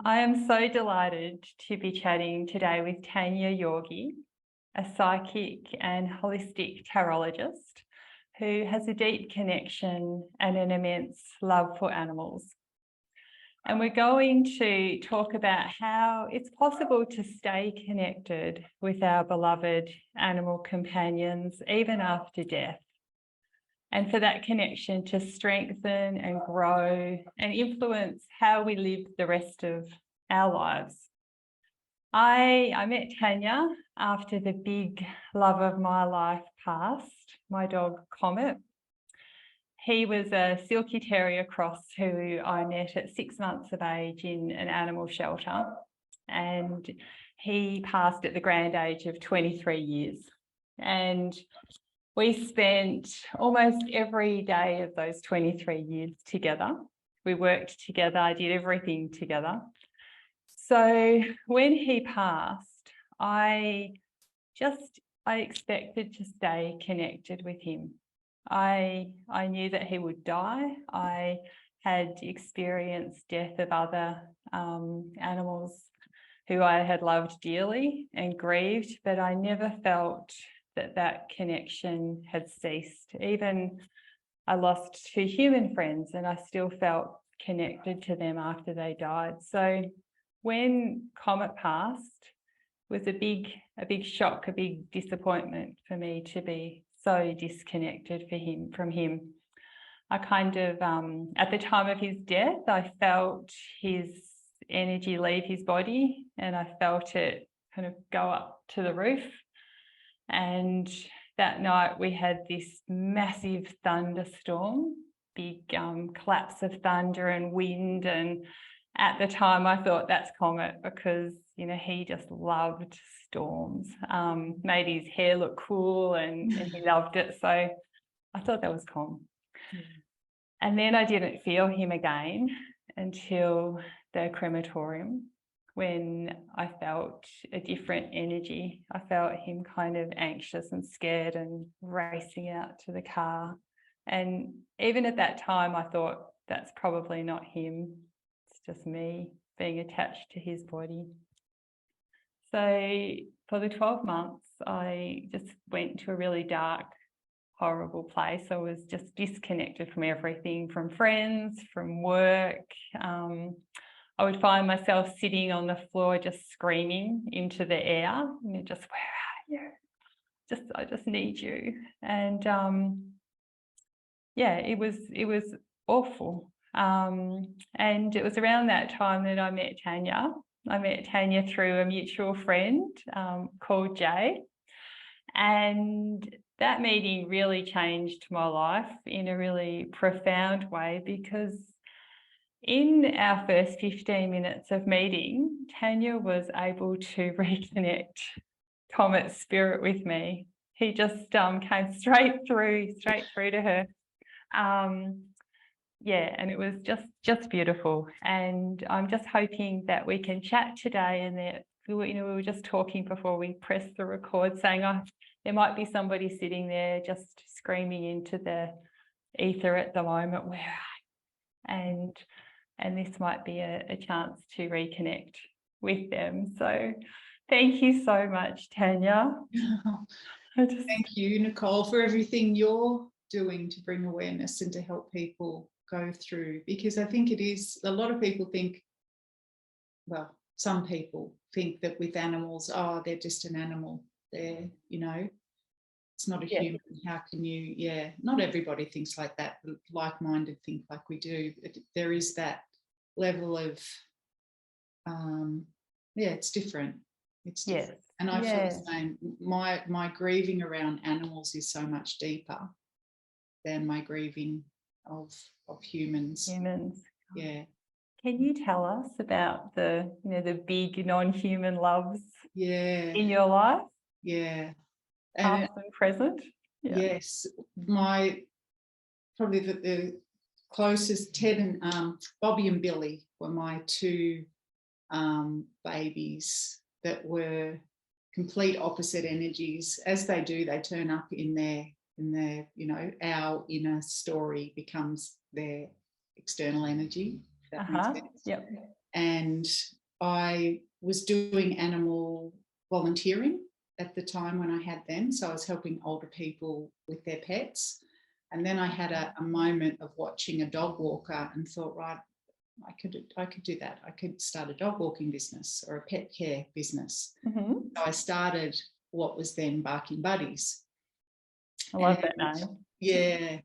I am so delighted to be chatting today with Tania Yorgey, a psychic and holistic tarologist who has a deep connection and an immense love for animals. And we're going to talk about how it's possible to stay connected with our beloved animal companions even after death, and for that connection to strengthen and grow and influence how we live the rest of our lives. I met Tania after the big love of my life passed, my dog Comet. He was a Silky Terrier cross who I met at 6 months of age in an animal shelter, and he passed at the grand age of 23 years. And we spent almost every day of those 23 years together. We worked together, I did everything together. So when he passed, I expected to stay connected with him. I knew that he would die. I had experienced death of other animals who I had loved dearly and grieved, but I never felt that connection had ceased. Even I lost 2 human friends and I still felt connected to them after they died. So when Comet passed, it was a big shock, a big disappointment for me to be so disconnected from him. I kind of, at the time of his death, I felt his energy leave his body and I felt it kind of go up to the roof. And that night we had this massive thunderstorm, big claps of thunder and wind. And at the time I thought that's Comet because, you know, he just loved storms, made his hair look cool and he loved it. So I thought that was Comet. And then I didn't feel him again until the crematorium, when I felt a different energy. I felt him kind of anxious and scared and racing out to the car. And even at that time, I thought that's probably not him. It's just me being attached to his body. So for the 12 months, I just went to a really dark, horrible place. I was just disconnected from everything, from friends, from work. I would find myself sitting on the floor just screaming into the air, you know, just, where are you? I just need you. And yeah, it was awful. And it was around that time that I met Tania. I met Tania through a mutual friend called Jay. And that meeting really changed my life in a really profound way, because in our first 15 minutes of meeting, Tania was able to reconnect Comet's spirit with me. He just came straight through to her. Yeah, and it was just beautiful. And I'm just hoping that we can chat today, and that, you know, we were just talking before we pressed the record, saying, oh, there might be somebody sitting there just screaming into the ether at the moment, where are you? And this might be a chance to reconnect with them. So thank you so much, Tania. Thank you, Nicole, for everything you're doing to bring awareness and to help people go through, because I think it is, a lot of people think, well, some people think that with animals, oh, they're just an animal. They're, you know, it's not a human. How can you, yeah, not everybody thinks like that. Like-minded think like we do. There is that level of, yeah, it's different. It's different. Yes. And I feel the same. My grieving around animals is so much deeper than my grieving of humans. Yeah. Can you tell us about the, you know, the big non-human loves in your life? Yeah. Past and present? Yeah. Yes. Probably the closest, Ted and Bobby and Billy were my 2 babies that were complete opposite energies. As they do, they turn up in their, you know, our inner story becomes their external energy. That makes sense. Yep. And I was doing animal volunteering at the time when I had them. So I was helping older people with their pets. And then I had a moment of watching a dog walker and thought, right, I could do that. I could start a dog walking business or a pet care business. Mm-hmm. So I started what was then Barking Buddies. I love that name. Yeah.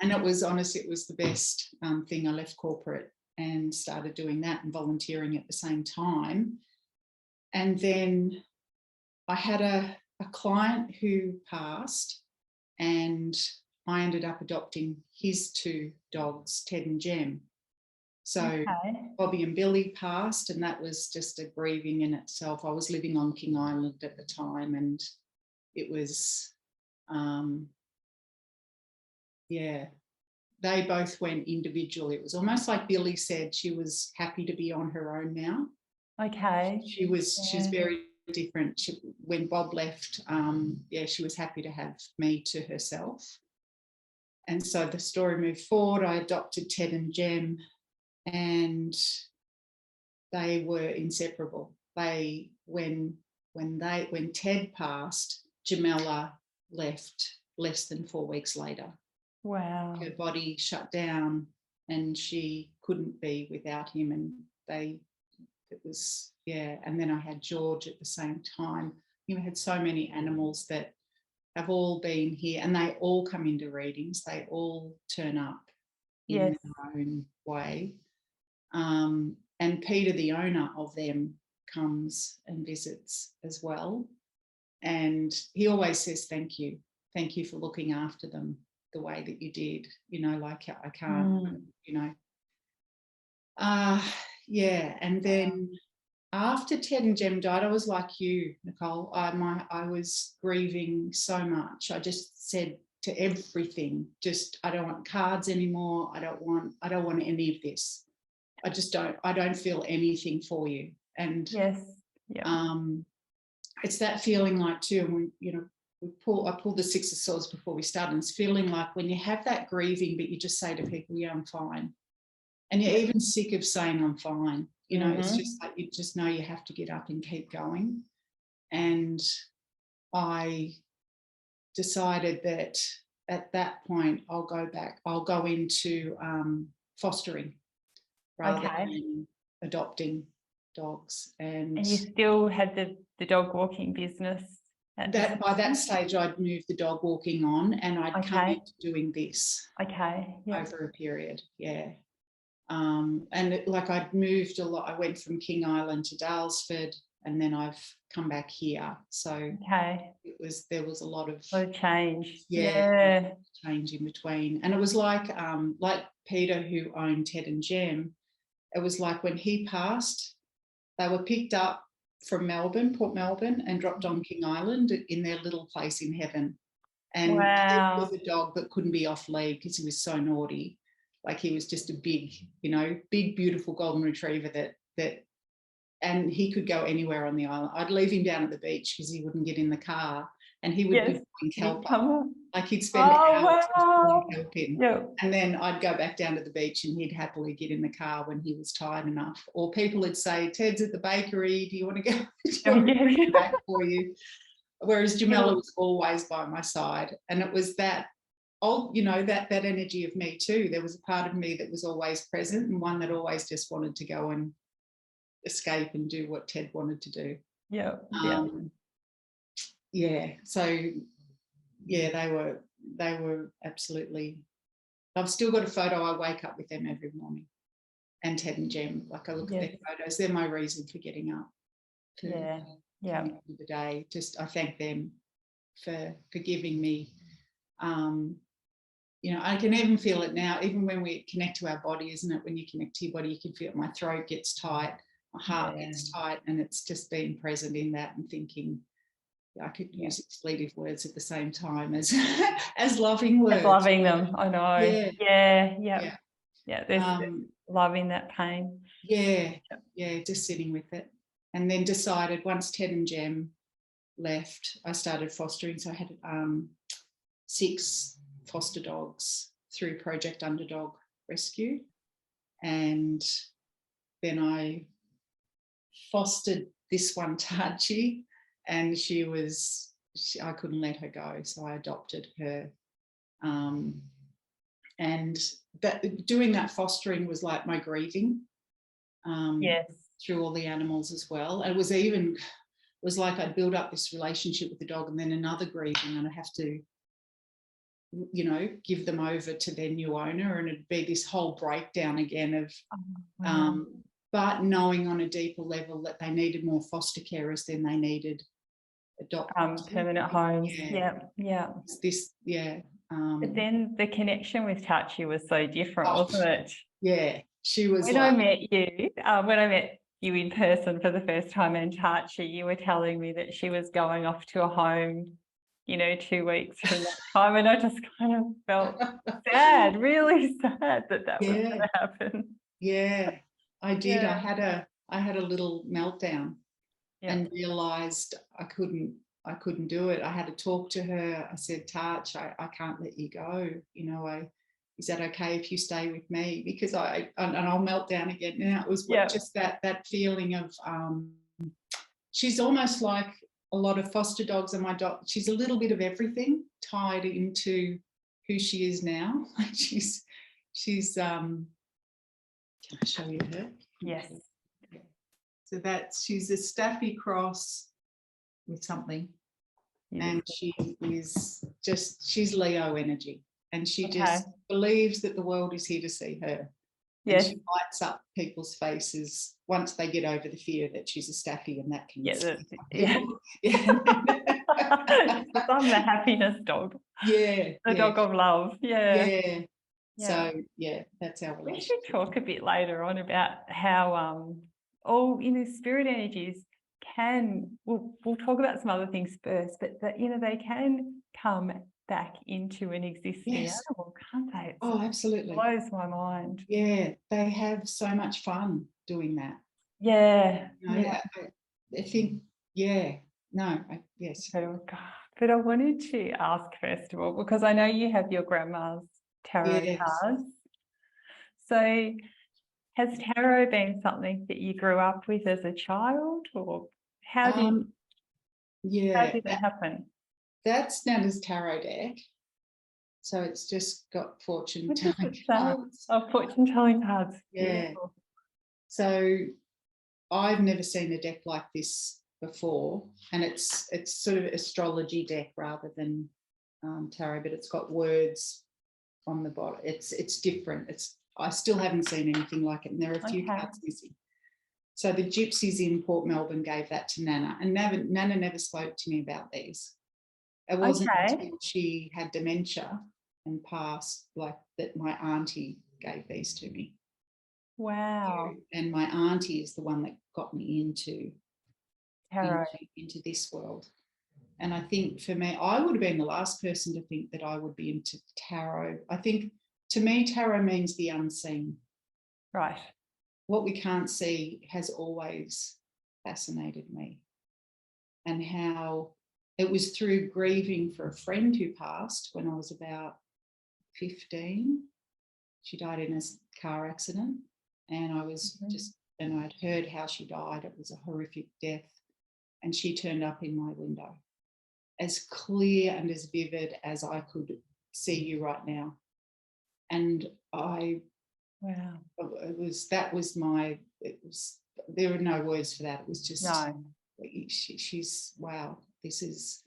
And it was honestly, it was the best thing. I left corporate and started doing that and volunteering at the same time. And then I had a client who passed, and I ended up adopting his 2 dogs, Ted and Jem. So Okay. Bobby and Billy passed, and that was just a grieving in itself. I was living on King Island at the time, and it was, they both went individually. It was almost like Billy said she was happy to be on her own now. Okay. She's very different. When Bob left, she was happy to have me to herself. And so the story moved forward. I adopted Ted and Jem, and they were inseparable. When Ted passed, Jamela left less than 4 weeks later. Wow. Her body shut down and she couldn't be without him, and and then I had George at the same time. I had so many animals that have all been here, and they all come into readings. They all turn up in their own way. And Peter, the owner of them, comes and visits as well. And he always says, thank you for looking after them the way that you did, like I can't, and then after Ted and Jem died, I was like you, Nicole. I was grieving so much. I just said to everything, I don't want cards anymore. I don't want any of this. I don't feel anything for you. And it's that feeling like too, when I pulled the 6 of Swords before we started, and it's feeling like when you have that grieving, but you just say to people, yeah, I'm fine. And you're even sick of saying I'm fine. It's just like you just know you have to get up and keep going. And I decided that at that point I'll go into fostering rather than adopting dogs. And you still had the dog walking business? By that stage I'd moved the dog walking on, and I'd come into doing this over a period. And I'd moved a lot. I went from King Island to Dalesford, and then I've come back here. So there was a lot of change. Change in between. And it was like Peter, who owned Ted and Jem, it was like when he passed, they were picked up from Port Melbourne, and dropped on King Island in their little place in heaven. And Ted was a dog that couldn't be off lead because he was so naughty. Like, he was just a big, beautiful golden retriever and he could go anywhere on the island. I'd leave him down at the beach because he wouldn't get in the car, and he would be playing kelper. Like, he'd spend hours helping. And then I'd go back down to the beach, and he'd happily get in the car when he was tired enough. Or people would say, Ted's at the bakery, do you want to go? Bring back for you? Whereas Jamela was always by my side. And it was that that energy of me too. There was a part of me that was always present, and one that always just wanted to go and escape and do what Ted wanted to do. They were absolutely. I've still got a photo. I wake up with them every morning, and Ted and Jem. Like, I look at their photos. They're my reason for getting up. The day. Just I thank them for giving me. I can even feel it now, even when we connect to our body, isn't it? When you connect to your body, you can feel it. My throat gets tight, my heart gets tight, and it's just being present in that and thinking. I could use expletive words at the same time as as loving words. Loving them, I know. There's loving that pain. Just sitting with it. And then decided, once Ted and Jem left, I started fostering. So I had 6 foster dogs through Project Underdog Rescue. And then I fostered this one, Tachi, and I couldn't let her go, so I adopted her. And doing that fostering was like my grieving. Yes. Through all the animals as well. It was like I'd build up this relationship with the dog, and then another grieving, and I have to, you know, give them over to their new owner, and it'd be this whole breakdown again of but knowing on a deeper level that they needed more foster carers than they needed permanent homes. But then the connection with Tachi was so different, wasn't it? Yeah, she was. When I met you in person for the first time in Tachi, you were telling me that she was going off to a home, you know, 2 weeks from that time, and I just kind of felt sad, really sad that was going to happen. Yeah, I did. I had a little meltdown and realised I couldn't do it. I had to talk to her. I said, Tarch, I can't let you go. You know, is that okay if you stay with me? Because and I'll melt down again. Now it was just that feeling of she's almost like a lot of foster dogs, and my dog, she's a little bit of everything tied into who she is now. she's can I show you her? Yes. So she's a Staffy cross with something. And she's Leo energy, and she just believes that the world is here to see her. Yes. And she lights up people's faces once they get over the fear that she's a Staffy, and that can I'm the happiness dog. The dog of love. So that's our relationship. We should talk a bit later on about how all spirit energies we'll talk about some other things first, but that they can come back into an existing animal, can't they? Absolutely. It blows my mind. Yeah, they have so much fun doing that. I think yes. But I wanted to ask first of all, because I know you have your grandma's tarot cards. So has tarot been something that you grew up with as a child, or how did it happen? That's known as tarot deck. So it's just got fortune telling cards. Oh, fortune telling cards. Yeah. So I've never seen a deck like this before, and it's sort of astrology deck rather than tarot, but it's got words on the bottom. It's different. I still haven't seen anything like it, and there are a few cards missing. So the gypsies in Port Melbourne gave that to Nana, and Nana never spoke to me about these. It wasn't until she had dementia and passed, like, that my auntie gave these to me. Wow. And my auntie is the one that got me into tarot, into this world. And I think for me, I would have been the last person to think that I would be into tarot. I think, to me, tarot means the unseen. Right. What we can't see has always fascinated me. And how it was through grieving for a friend who passed when I was about 15. She died in a car accident, and I was and I'd heard how she died. It was a horrific death. And she turned up in my window, as clear and as vivid as I could see you right now. And there were no words for that. It was just, she's, wow, this is.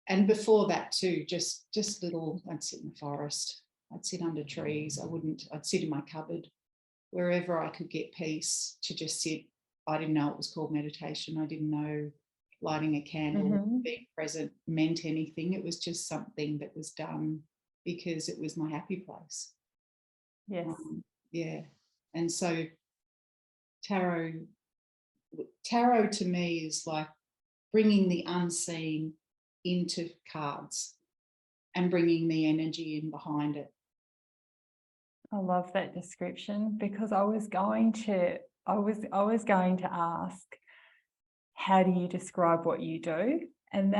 And before that too, just little, I'd sit in the forest, I'd sit under trees, I'd sit in my cupboard, wherever I could get peace to just sit. I didn't know it was called meditation. I didn't know lighting a candle, being present meant anything. It was just something that was done because it was my happy place. Yes. And so tarot to me is like bringing the unseen into cards and bringing the energy in behind it. I love that description, because I was going to ask, how do you describe what you do? And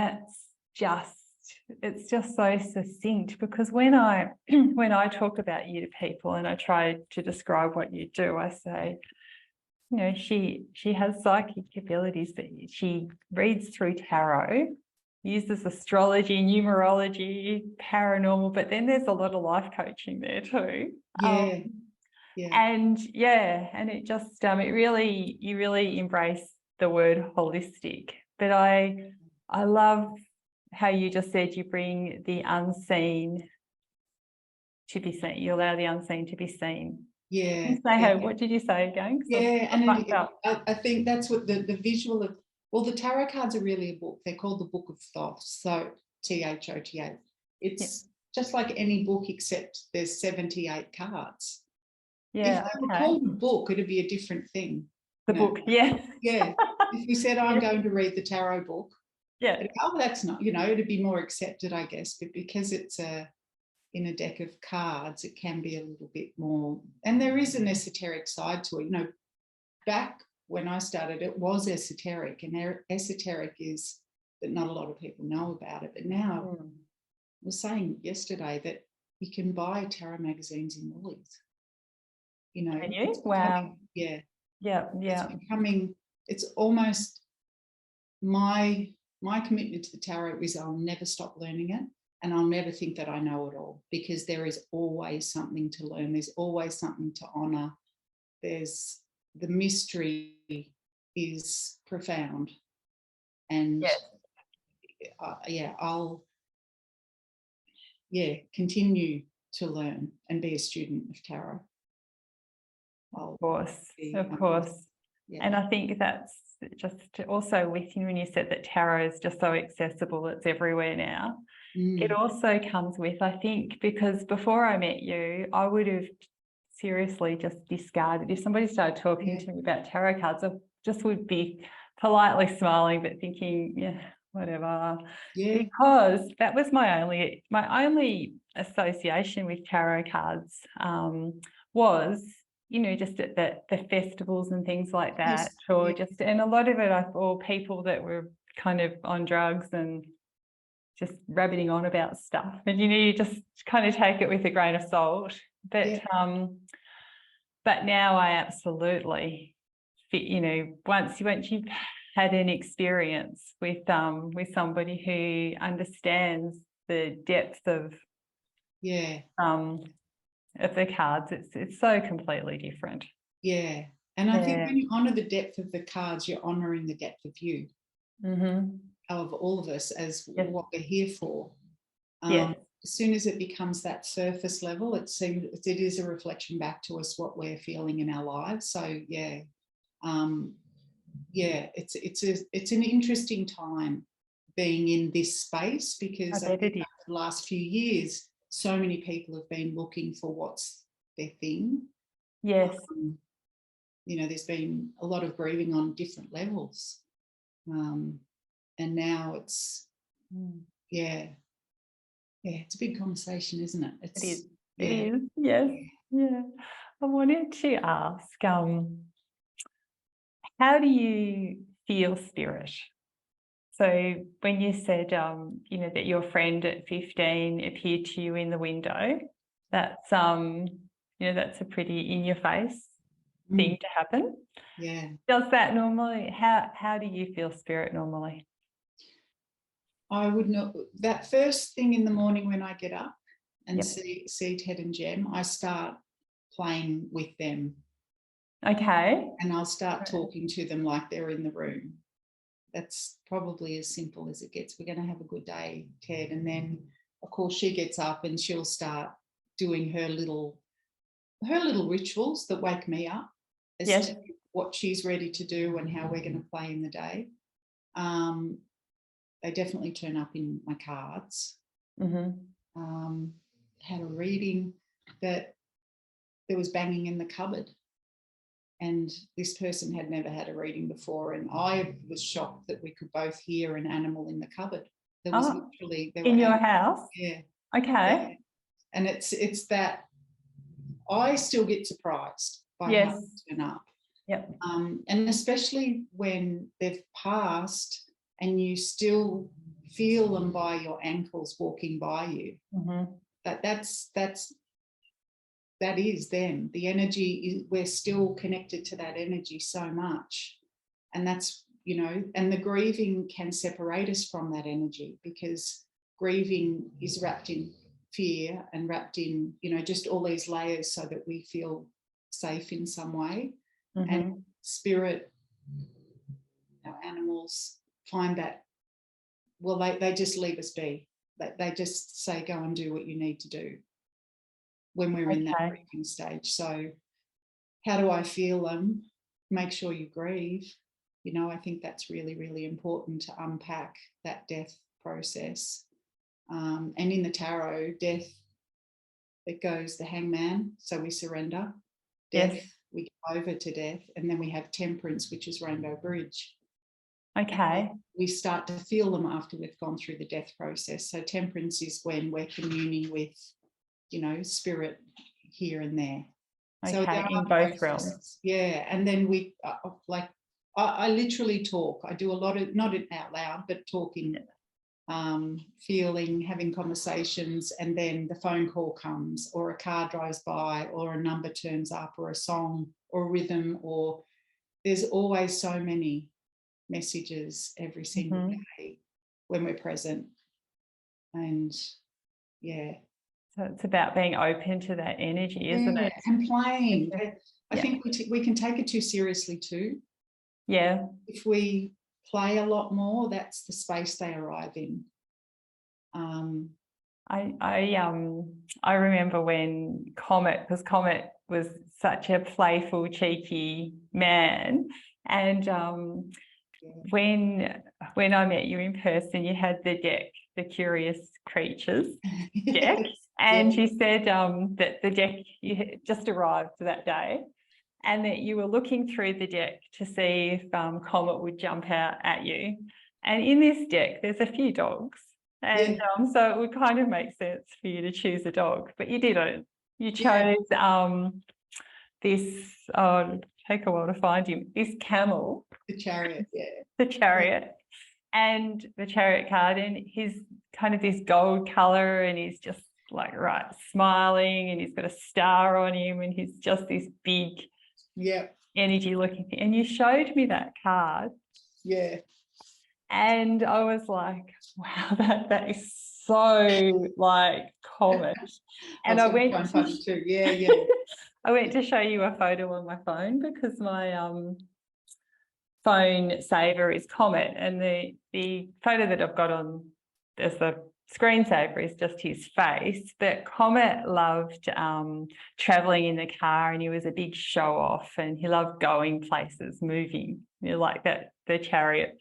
it's just so succinct, because when I talk about you to people and I try to describe what you do, I say you know, she has psychic abilities, that she reads through tarot, uses astrology, numerology, paranormal, but then there's a lot of life coaching there too. Yeah. And it just you really embrace the word holistic. But I love how you just said you bring the unseen to be seen. You allow the unseen to be seen. Yeah. What did you say again? Yeah, and I think that's what the visual of, well, the tarot cards are really a book. They're called the Book of Thoth, so THOTA. It's just like any book, except there's 78 cards. Yeah. If they were called a book, it'd be a different thing. The book, yeah. Yeah. If we said, I'm going to read the tarot book, yeah. Oh, that's not, it'd be more accepted, I guess. But because it's in a deck of cards, it can be a little bit more, and there is an esoteric side to it. Back when I started, it was esoteric, and esoteric is that not a lot of people know about it. But now, I was saying yesterday that you can buy tarot magazines in Woolies. Can you? Wow. Yeah. It's almost my commitment to the tarot is I'll never stop learning it. And I'll never think that I know it all, because there is always something to learn. There's always something to honour. There's the mystery is profound. And I'll continue to learn and be a student of tarot. Of course. Yeah. And I think that's just also with you when you said that tarot is just so accessible, it's everywhere now. It also comes with, I think, because before I met you, I would have seriously just discarded. If somebody started talking to me about tarot cards, I just would be politely smiling, but thinking, whatever. Yeah. Because that was my only association with tarot cards was, just at the festivals and things like that, and a lot of it, or people that were kind of on drugs and just rabbiting on about stuff, and you just kind of take it with a grain of salt. But now I absolutely fit. Once you've had an experience with somebody who understands the depth of the cards, it's so completely different. Yeah, and I think when you honour the depth of the cards, you're honouring the depth of you. Of all of us as what we're here for. As soon as it becomes that surface level, it is a reflection back to us what we're feeling in our lives. So it's an interesting time being in this space, because I think over the last few years, so many people have been looking for what's their thing. Yes. There's been a lot of grieving on different levels. And now it's, it's a big conversation, isn't it? It is. It is. Yes. Yeah. I wanted to ask, how do you feel spirit? So when you said, that your friend at 15 appeared to you in the window, that's, that's a pretty in-your-face thing to happen. Yeah. Does that normally? How do you feel spirit normally? I would know that first thing in the morning when I get up and see Ted and Jem, I start playing with them. Okay. And I'll start talking to them like they're in the room. That's probably as simple as it gets. We're going to have a good day, Ted. And then, of course, she gets up and she'll start doing her little rituals that wake me up as to what she's ready to do and how we're going to play in the day. They definitely turn up in my cards. Had a reading that there was banging in the cupboard, and this person had never had a reading before, and I was shocked that we could both hear an animal in the cupboard. There was literally in your house. Yeah. Okay. Yeah. And it's that I still get surprised by how they turn up. Yep. And especially when they've passed and you still feel them by your ankles walking by you. That's that is them. The energy, we're still connected to that energy so much. And that's, you know, and the grieving can separate us from that energy, because grieving is wrapped in fear and wrapped in, you know, just all these layers so that we feel safe in some way. And spirit, our animals find that, well, they just leave us be. They just say, go and do what you need to do when we're in that grieving stage. So how do I feel them? Make sure you grieve. You know, I think that's really, really important to unpack that death process. And in the tarot, death, it goes the hangman, so we surrender. Death, we go over to death. And then we have temperance, which is rainbow bridge. Okay. We start to feel them after we've gone through the death process. So temperance is when we're communing with, you know, spirit here and there. Okay, so in both realms. Yeah, and then we I literally talk. I do a lot of, not out loud, but talking, feeling, having conversations, and then the phone call comes, or a car drives by, or a number turns up, or a song, or a rhythm, or there's always so many messages every single day when we're present. And yeah. So it's about being open to that energy, isn't it? And playing. I think we can take it too seriously too. Yeah. If we play a lot more, that's the space they arrive in. I remember when Comet, because Comet was such a playful, cheeky man, and when I met you in person, you had the deck, the Curious Creatures deck, and you said that the deck, you had just arrived that day, and that you were looking through the deck to see if Comet would jump out at you. And in this deck, there's a few dogs. And so it would kind of make sense for you to choose a dog, but you didn't. You chose this, take a while to find him, this camel. The chariot, The chariot. And the chariot card, and he's kind of this gold colour, and he's just like, smiling, and he's got a star on him, and he's just this big energy looking thing. And you showed me that card. Yeah. And I was like, wow, that is so like Comet. And I went to I went to show you a photo on my phone, because my phone saver is Comet, and the photo that I've got on as the screensaver is just his face. But Comet loved traveling in the car, and he was a big show off, and he loved going places, moving, you know, like that, the chariot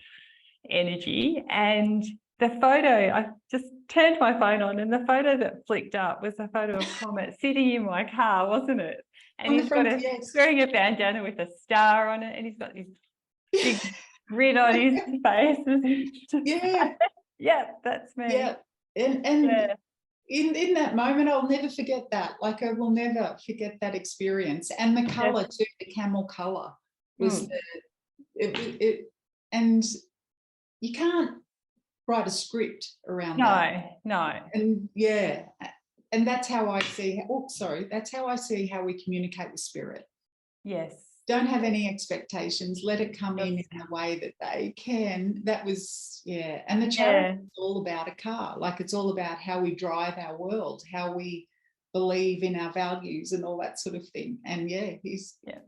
energy. And the photo, I just turned my phone on, and the photo that flicked up was a photo of Comet sitting in my car, wasn't it? And he's wearing a bandana with a star on it, and he's got this big grin on his face. That's me. And in that moment, I'll never forget that. Like, I will never forget that experience. And the colour too, the camel colour was and you can't write a script around that. No. And that's how I see, that's how I see how we communicate with spirit. Yes. Don't have any expectations. Let it come in the way that they can. That was, and the chariot is all about a car. Like, it's all about how we drive our world, how we believe in our values and all that sort of thing. And he's like,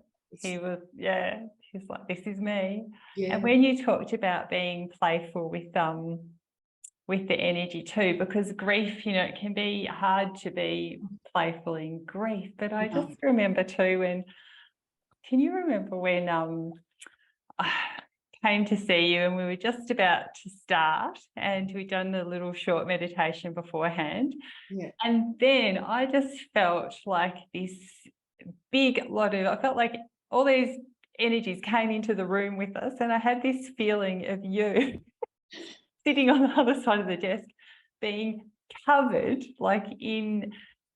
this is me. And when you talked about being playful with the energy too, because grief, you know, it can be hard to be playful in grief. But I just remember too, can you remember when I came to see you, and we were just about to start, and we'd done a little short meditation beforehand. And then I just felt like this I felt like all these energies came into the room with us, and I had this feeling of you sitting on the other side of the desk, being covered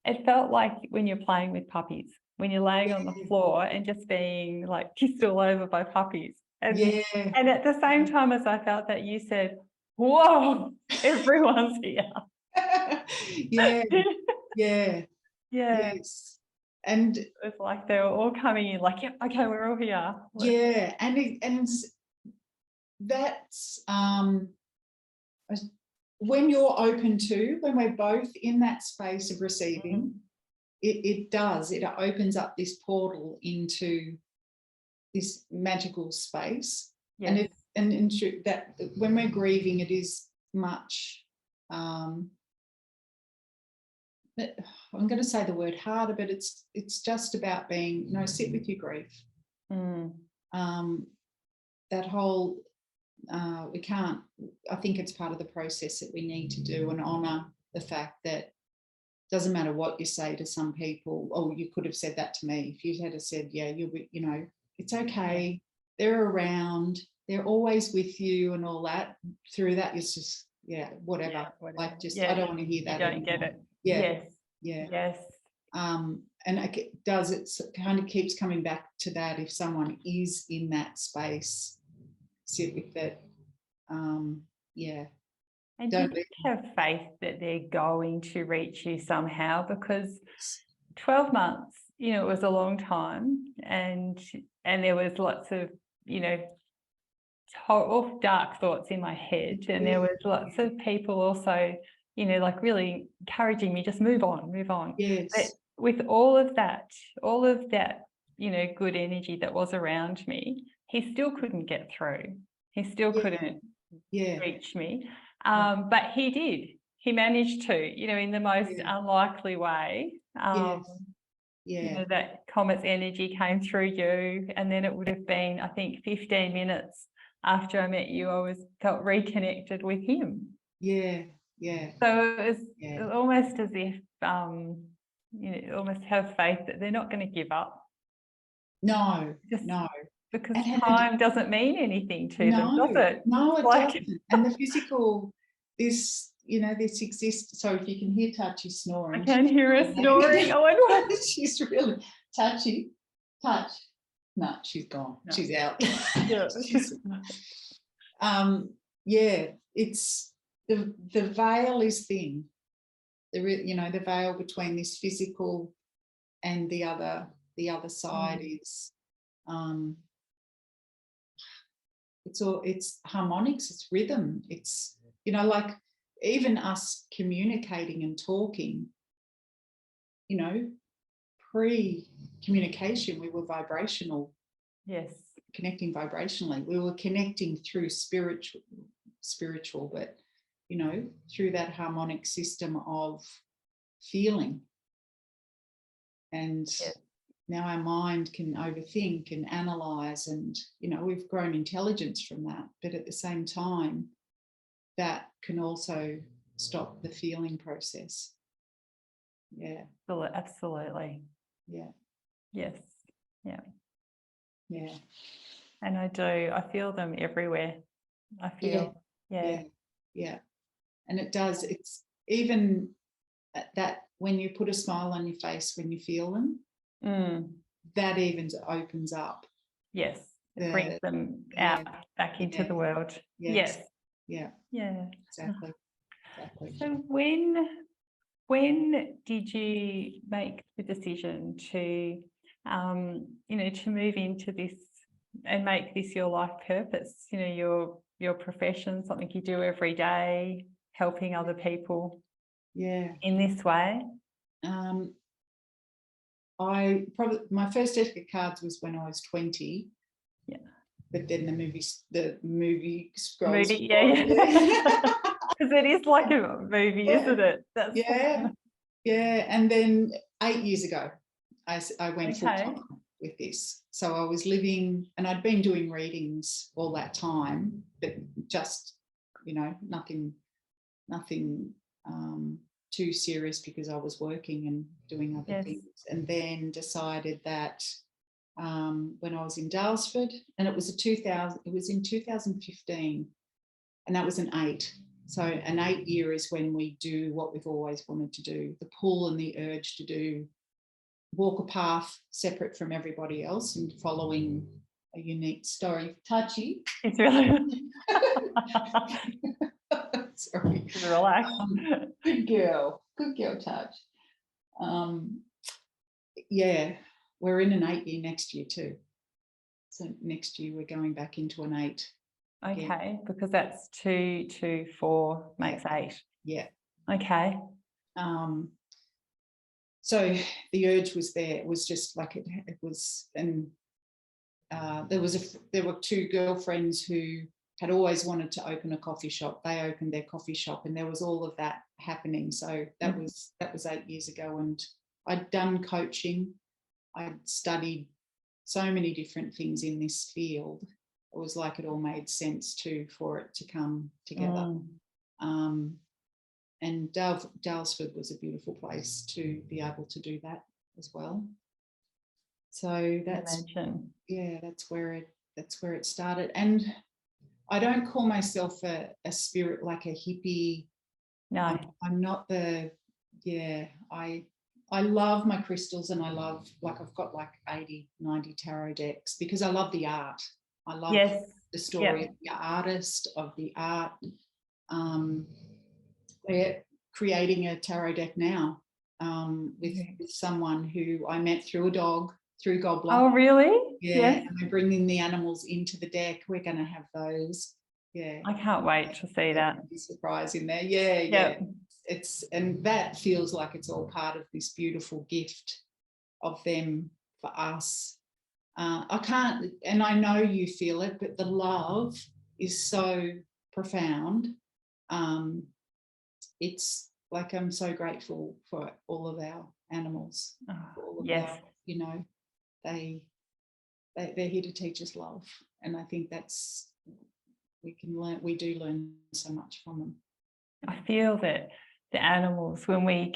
it felt like when you're playing with puppies, when you're laying on the floor and just being like kissed all over by puppies. And at the same time as I felt that, you said, whoa, everyone's here. Yes. And it was like they were all coming in like, yep, okay, we're all here. yeah, and that's when you're open to, when we're both in that space of receiving, it opens up this portal into this magical space. Yes. And that when we're grieving, it is much I'm going to say the word harder, but it's just about being, sit with your grief. That whole we can't, I think it's part of the process that we need to do, and honor the fact that it doesn't matter what you say to some people. Oh, you could have said that to me. If you had said, yeah, it's okay, they're around, they're always with you, and all that. Through that, it's just whatever. Like, just I don't want to hear that. You don't get it. Yes. And it does, it's kind of keeps coming back to that. If someone is in that space, sit with it. And don't have faith that they're going to reach you somehow, because 12 months, it was a long time, and there was lots of, dark thoughts in my head, and there was lots of people also, like really encouraging me, just move on. Yes. But with all of that, good energy that was around me, he still couldn't get through. He still couldn't reach me. But he did. He managed to, in the most unlikely way. That comet's energy came through you, and then it would have been, I think, 15 minutes after I met you, I felt reconnected with him. So it was almost as if, almost have faith that they're not going to give up. No. Because time doesn't mean anything to them, does it? No, it doesn't. And the physical, this exists. So if you can hear Touchy snoring. I can hear her snoring. She's really touchy. Touch. No, she's gone. No. She's out. It's the veil is thin. The veil between this physical and the other side is it's harmonics, it's rhythm, it's like even us communicating and talking, pre-communication we were vibrational. Yes. Connecting vibrationally, we were connecting through spiritual, but through that harmonic system of feeling. And now our mind can overthink and analyze, and we've grown intelligence from that, but at the same time that can also stop the feeling process. Absolutely. Yes. And I feel them everywhere. I feel and it does, it's even that when you put a smile on your face when you feel them, that even opens up. It brings them out back into the world. Exactly. So when did you make the decision to to move into this and make this your life purpose, your profession, something you do every day, helping other people in this way? My first deck of cards was when I was 20. But then the movie scrolls. Because it is like a movie, isn't it? And then 8 years ago I went full time with this. So I was living, and I'd been doing readings all that time, but just nothing too serious, because I was working and doing other things. And then decided that when I was in Dalesford, and it was in 2015, and that was an 8. So an 8 year is when we do what we've always wanted to do, the pull and the urge to walk a path separate from everybody else and following a unique story. Touchy. It's really sorry. Relax. Good girl, Touch. yeah, we're in an 8 year next year too. So next year we're going back into an 8. Okay, because that's 2, 2, 4 makes 8. Yeah. Okay. So the urge was there. It was just like it was, and there were 2 girlfriends who had always wanted to open a coffee shop. They opened their coffee shop, and there was all of that happening. So that was 8 years ago, and I'd done coaching. I'd studied so many different things in this field. It was like it all made sense too for it to come together. And Dalesford was a beautiful place to be able to do that as well. So that's where it started. And I don't call myself a spirit, like a hippie. No, I'm not the. Yeah, I love my crystals, and I love, like, I've got like 80, 90 tarot decks because I love the art. I love the story of the artist, of the art. We're creating a tarot deck now with someone who I met through a dog, through Gobbler. Oh, really? Yeah. And we're bringing the animals into the deck. We're going to have those. Yeah. I can't wait to see that. Surprise in there. Yeah. And that feels like it's all part of this beautiful gift of them for us. I can't, and I know you feel it, but the love is so profound. It's like, I'm so grateful for all of our animals. All of our, you know, they're here to teach us love, and I think that's, we do learn so much from them. I feel that the animals, when we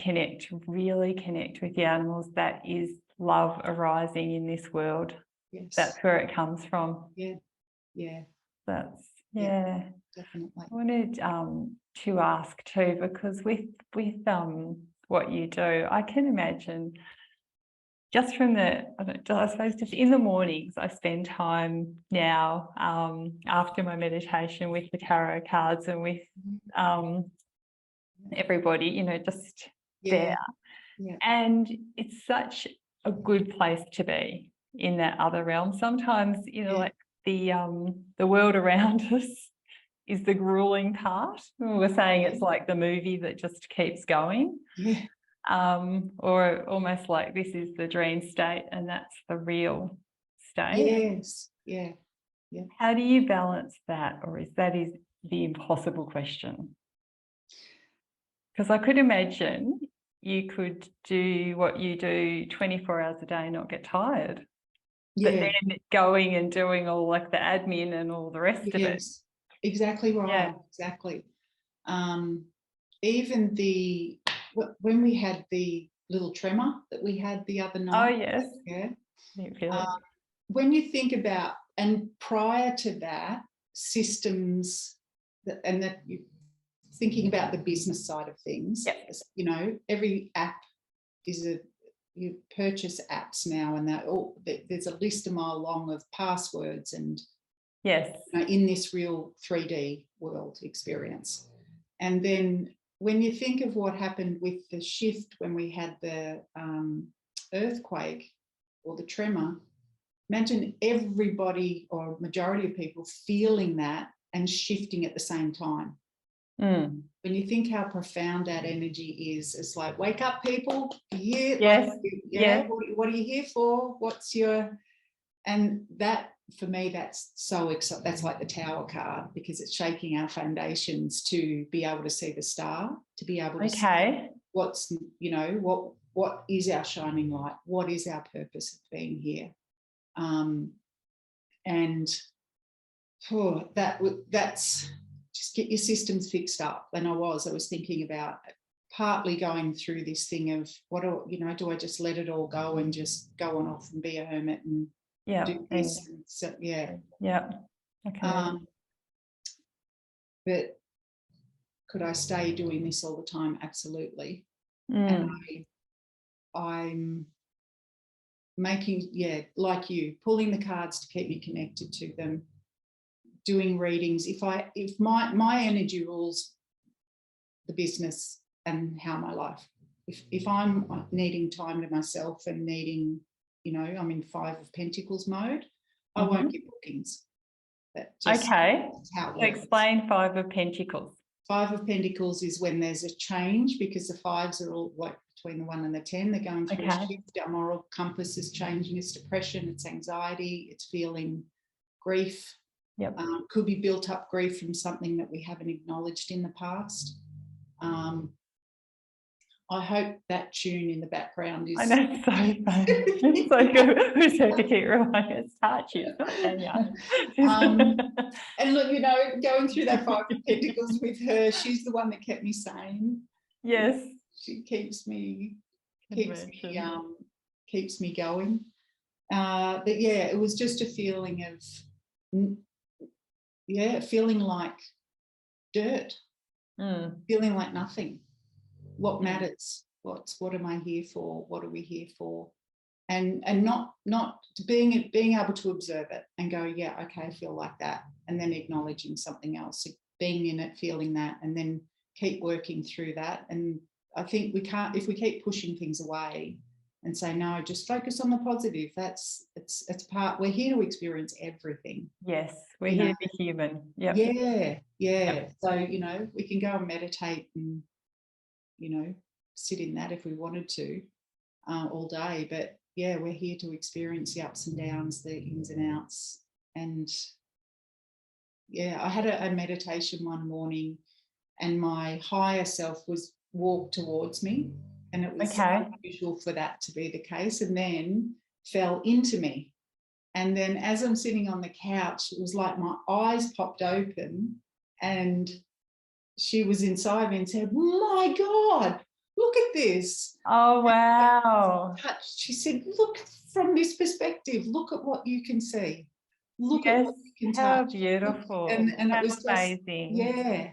really connect with the animals, that is love arising in this world. Yes. That's where it comes from. Yeah. That's definitely. I wanted to ask too, because with what you do, I can imagine just from I suppose just in the mornings, I spend time now after my meditation with the tarot cards and with everybody, you know, just there. Yeah. And it's such a good place to be, in that other realm. Sometimes, you know, like the world around us is the grueling part. We're saying it's like the movie that just keeps going. Yeah. Or almost like this is the dream state and that's the real state. Yes. Yeah. How do you balance that, or is the impossible question? Because I could imagine you could do what you do 24 hours a day and not get tired. But then going and doing all like the admin and all the rest of it. Yes, exactly right. Yeah. Exactly. Even when we had the little tremor that we had the other night. Oh, yes. Yeah. When you think about, and prior to that, systems that you thinking about the business side of things, you know, every app you purchase apps now, and there's a list a mile long of passwords and you know, in this real 3D world experience. And then when you think of what happened with the shift when we had the earthquake or the tremor, imagine everybody or majority of people feeling that and shifting at the same time. When you think how profound that energy is, it's like, wake up, people. Here, what are you here for? What's your, and that for me, that's so exciting. That's like the Tower card, because it's shaking our foundations to be able to see the star, to be able to see what's, you know, what is our shining light, what is our purpose of being here, and that's just get your systems fixed up. And I was thinking about partly going through this thing of do I just let it all go and just go on off and be a hermit and do this? And so, okay. But could I stay doing this all the time? Absolutely. And I'm making, like you, pulling the cards to keep me connected to them, doing readings. If my energy rules the business and how my life if I'm needing time to myself and needing, you know, I'm in 5 of Pentacles mode, I won't get bookings. Okay. How it So works. explain 5 of Pentacles. 5 of Pentacles is when there's a change, because the 5s are all like between the 1 and the 10. They're going through a shift. Our moral compass is changing. It's depression, it's anxiety, it's feeling grief. Yep. Could be built up grief from something that we haven't acknowledged in the past. I hope that tune in the background is. I know, so funny. It's so good. We just have to keep reminding it's Archie, it's not Tania. And look, you know, going through that 5 of Pentacles with her, she's the one that kept me sane. Yes. She keeps me going. But yeah, it was just a feeling of, feeling like dirt, feeling like nothing. What matters? What am I here for? What are we here for? And not being able to observe it and go, yeah, okay, I feel like that, and then acknowledging something else, being in it, feeling that, and then keep working through that. And I think we can't, if we keep pushing things away and say, no, just focus on the positive. It's part, we're here to experience everything. Yes, we're here to be human. Yep. Yeah. Yep. So, you know, we can go and meditate and, you know, sit in that if we wanted to all day. But yeah, we're here to experience the ups and downs, the ins and outs. And yeah, I had a meditation one morning, and my higher self walked towards me, and it was unusual for that to be the case, and then fell into me. And then as I'm sitting on the couch, it was like my eyes popped open, and she was inside me and said, my God, look at this. Oh, wow. She said, look from this perspective, look at what you can see. Look at what you can touch. How beautiful. And how it was amazing. Yeah.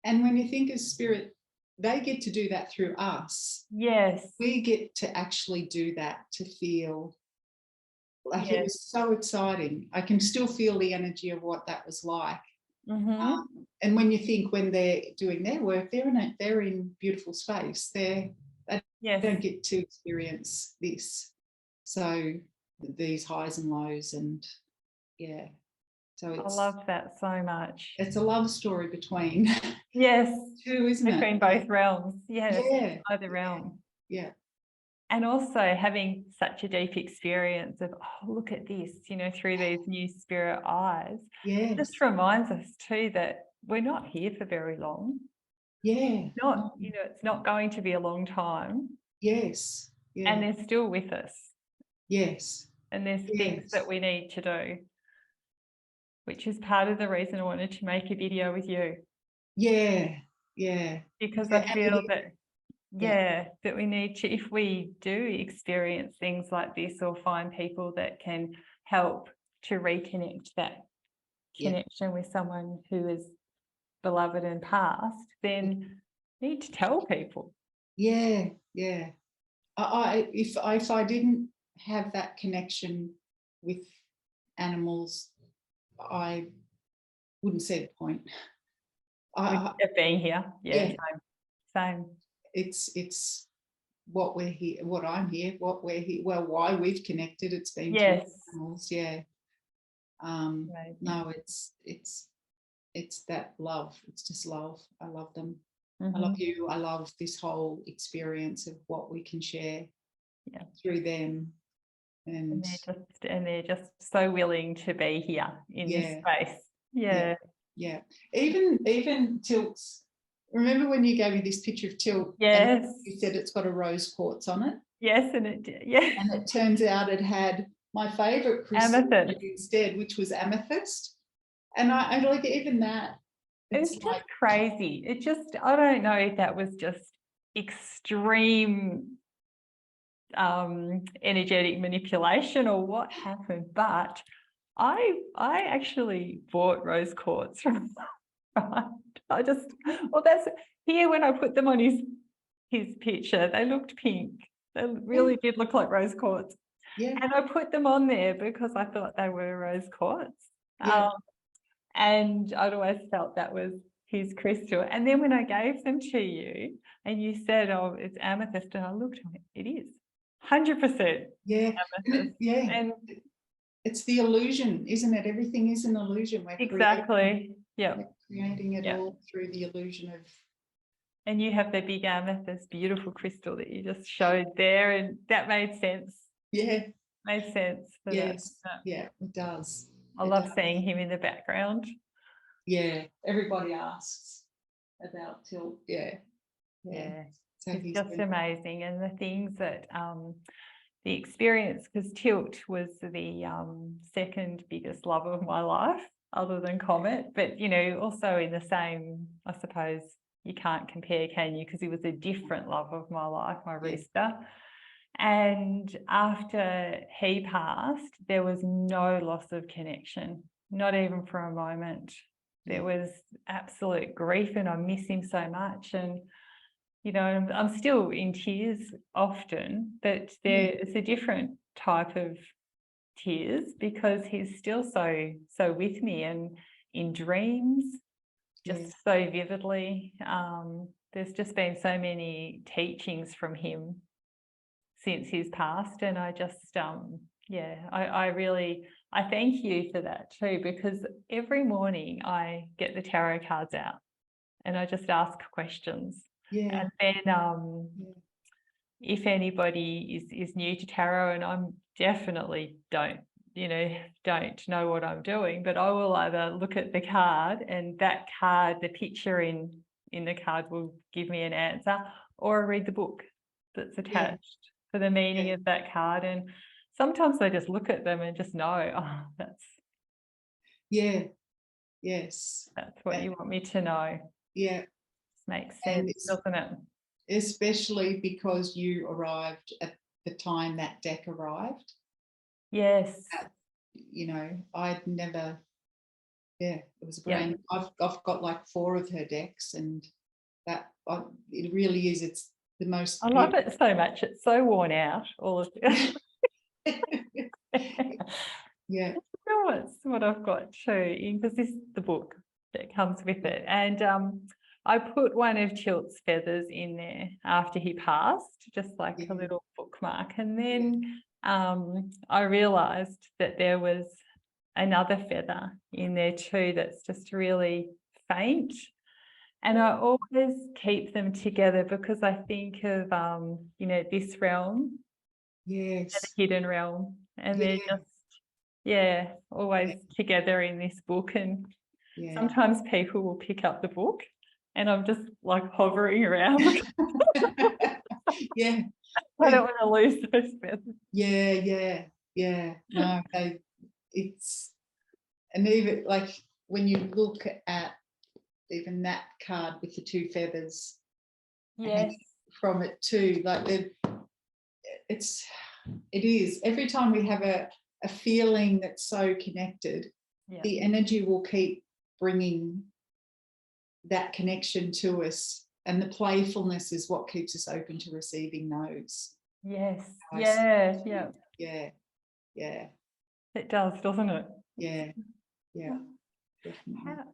And when you think of spirit, they get to do that through us. Yes. We get to actually do that, to feel like it was so exciting. I can still feel the energy of what that was like. And when you think, when they're doing their work, they're in beautiful space. They don't get to experience this. So these highs and lows, and yeah. So I love that so much. It's a love story between two, isn't it? Between both realms. Yeah. Either realm. Yeah. And also having such a deep experience of, oh, look at this, you know, through these new spirit eyes. Yes. It just reminds us too that we're not here for very long. Yeah. Not, you know, it's not going to be a long time. Yes. Yeah. And they're still with us. Yes. And there's things that we need to do, which is part of the reason I wanted to make a video with you. Yeah. Yeah. Because I feel that that we need to, if we do experience things like this or find people that can help to reconnect that connection with someone who is beloved and past, then need to tell people. Yeah. If I didn't have that connection with animals, I wouldn't see the point. Of being here. Same. It's what we're here, what I'm here, what we're here, well, why we've connected. It's been through animals. No, it's that love. It's just love. I love them. I love you. I love this whole experience of what we can share through them. And they're just so willing to be here in this space. Yeah. Even Tilt's. Remember when you gave me this picture of Tilt? Yes. And you said it's got a rose quartz on it. Yes, and it did. Yeah. And it turns out it had my favourite crystal instead, which was amethyst. And I like even that. It's just like crazy. It just, I don't know if that was just extreme energetic manipulation or what happened, but I actually bought rose quartz from that's here when I put them on his picture, they looked pink. They really did look like rose quartz. Yeah. And I put them on there because I thought they were rose quartz. And I'd always felt that was his crystal. And then when I gave them to you and you said, oh, it's amethyst, and I looked at it, it is 100% Yeah. amethyst. Yeah. And it's the illusion, isn't it? Everything is an illusion. We're exactly. Yeah. Creating it all through the illusion of. And you have the big amethyst, beautiful crystal that you just showed there, and that made sense. Yeah. Made sense. Yes. Yeah, it does. I love seeing him in the background. Yeah. Everybody asks about Tilt. Yeah. Yeah. So it's just amazing. And the things that the experience, because Tilt was the second biggest love of my life other than Comet, but you know, also in the same, I suppose you can't compare, can you, because he was a different love of my life, my rooster. And after he passed, there was no loss of connection, not even for a moment. There was absolute grief, and I miss him so much. And you know, I'm still in tears often, but it's a different type of tears because he's still so with me, and in dreams, just so vividly. There's just been so many teachings from him since he's passed, and I just I thank you for that too, because every morning I get the tarot cards out and I just ask questions. And then if anybody is new to tarot, and I'm definitely don't know what I'm doing, but I will either look at the card, and that card, the picture in the card will give me an answer, or I read the book that's attached for the meaning of that card. And sometimes I just look at them and just know, oh, that's that's what you want me to know. Makes sense, doesn't it? Especially because you arrived at the time that deck arrived. Yes. You know, I'd never, it was great. I've got like 4 of her decks, and that it really is, it's the most. I love it so much. It's so worn out, all of it. Yeah. That's what I've got too, because this is the book that comes with it. And I put one of Tilt's feathers in there after he passed, just like a little bookmark. And then I realised that there was another feather in there too that's just really faint. And I always keep them together because I think of, this realm, and the hidden realm, and they're just, always together in this book. And sometimes people will pick up the book and I'm just like hovering around. I don't want to lose those feathers. No, it's, and even like when you look at even that card with the 2 feathers from it too, like it is every time we have a feeling that's so connected, the energy will keep bringing that connection to us, and the playfulness is what keeps us open to receiving those. It does, doesn't it?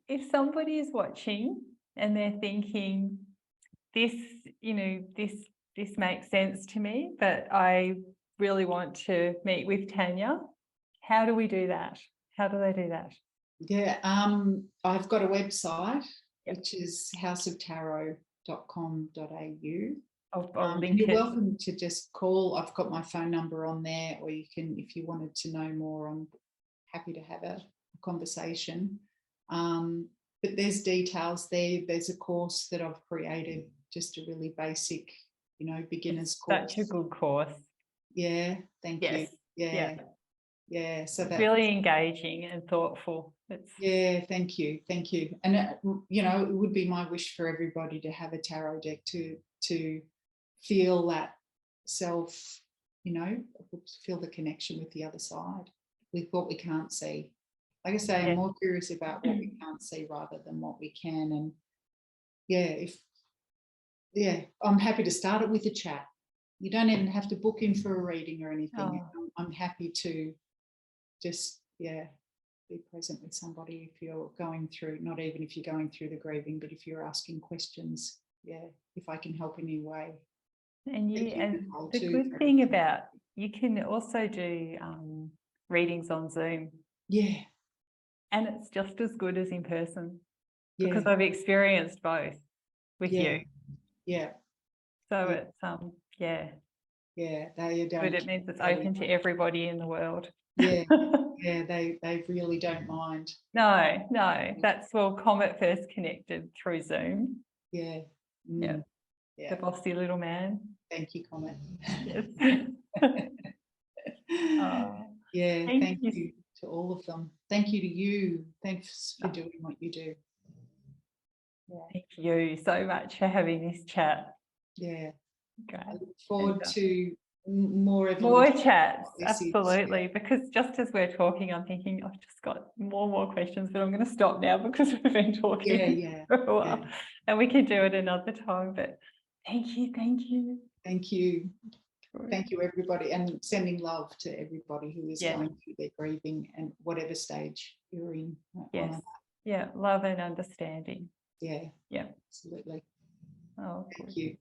If somebody is watching and they're thinking, this makes sense to me, but I really want to meet with Tania, how do we do that? How do they do that? I've got a website, which is houseoftarot.com.au. I'll link you're it. welcome to just call. I've got my phone number on there, or you can, if you wanted to know more, I'm happy to have a conversation. But there's details there. There's a course that I've created, just a really basic, beginner's course. Such a good course. Thank you. So that's really engaging and thoughtful. Thank you. And it would be my wish for everybody to have a tarot deck to feel that self, feel the connection with the other side, with what we can't see. Like I say, I'm more curious about what we can't see rather than what we can. And I'm happy to start it with a chat. You don't even have to book in for a reading or anything. I'm happy to just be present with somebody if you're going through, not even if you're going through the grieving, but if you're asking questions. Yeah, if I can help in any way. And Thank you, and Nicole, the too, good thing about, you can also do readings on Zoom. Yeah. And it's just as good as in person, Yeah. because I've experienced both with you. Yeah. So Yeah. it's yeah. Yeah, they don't. But it means it's open to everybody in the world. Yeah, yeah, they really don't mind. No, that's, well, Comet first connected through Zoom. Yeah. Yeah. Yeah. The bossy little man. Thank you, Comet. Yes. Yeah, thank you you to all of them. Thank you to you. Thanks for doing what you do. Yeah. Thank you so much for having this chat. Yeah. Great. I look forward to more chats, absolutely, because just as we're talking, I'm thinking I've just got more questions, but I'm going to stop now because we've been talking for a while, and we can do it another time. But thank you. Thank you, everybody, and sending love to everybody who is going through their grieving and whatever stage you're in. Yes. Yeah, love and understanding. Yeah. Yeah, Absolutely. oh, Thank good. you.